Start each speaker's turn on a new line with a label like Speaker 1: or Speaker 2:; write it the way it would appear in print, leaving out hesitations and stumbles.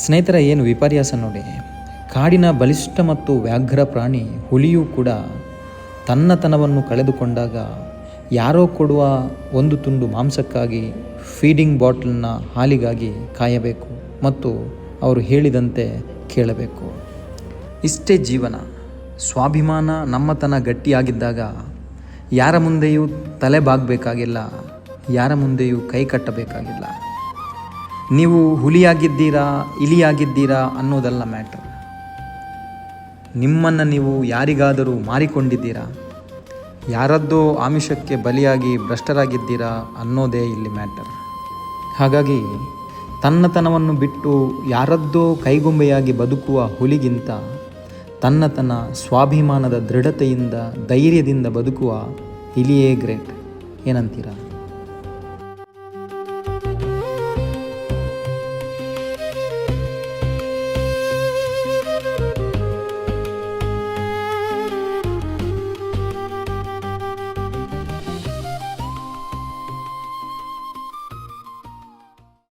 Speaker 1: ಸ್ನೇಹಿತರ, ಏನು ವಿಪರ್ಯಾಸ ನೋಡಿ. ಕಾಡಿನ ಬಲಿಷ್ಠ ಮತ್ತು ವ್ಯಾಘ್ರ ಪ್ರಾಣಿ ಹುಲಿಯೂ ಕೂಡ ತನ್ನತನವನ್ನು ಕಳೆದುಕೊಂಡಾಗ ಯಾರೋ ಕೊಡುವ ಒಂದು ತುಂಡು ಮಾಂಸಕ್ಕಾಗಿ, ಫೀಡಿಂಗ್ ಬಾಟ್ಲ್ನ ಹಾಲಿಗಾಗಿ ಕಾಯಬೇಕು ಮತ್ತು ಅವರು ಹೇಳಿದಂತೆ ಕೇಳಬೇಕು. ಇಷ್ಟೇ ಜೀವನ. ಸ್ವಾಭಿಮಾನ, ನಮ್ಮತನ ಗಟ್ಟಿಯಾಗಿದ್ದಾಗ ಯಾರ ಮುಂದೆಯೂ ತಲೆ ಬಾಗಬೇಕಾಗಿಲ್ಲ, ಯಾರ ಮುಂದೆಯೂ ಕೈ ಕಟ್ಟಬೇಕಾಗಿಲ್ಲ. ನೀವು ಹುಲಿಯಾಗಿದ್ದೀರಾ, ಇಲಿಯಾಗಿದ್ದೀರಾ ಅನ್ನೋದಲ್ಲ ಮ್ಯಾಟರ್. ನಿಮ್ಮನ್ನು ನೀವು ಯಾರಿಗಾದರೂ ಮಾರಿಕೊಂಡಿದ್ದೀರಾ, ಯಾರದ್ದೋ ಆಮಿಷಕ್ಕೆ ಬಲಿಯಾಗಿ ಭ್ರಷ್ಟರಾಗಿದ್ದೀರಾ ಅನ್ನೋದೇ ಇಲ್ಲಿ ಮ್ಯಾಟರ್. ಹಾಗಾಗಿ ತನ್ನತನವನ್ನು ಬಿಟ್ಟು ಯಾರದ್ದೋ ಕೈಗೊಂಬೆಯಾಗಿ ಬದುಕುವ ಹುಲಿಗಿಂತ ತನ್ನತನ, ಸ್ವಾಭಿಮಾನದ ದೃಢತೆಯಿಂದ, ಧೈರ್ಯದಿಂದ ಬದುಕುವ ಇಲಿಯೇ ಗ್ರೇಟ್. ಏನಂತೀರಾ?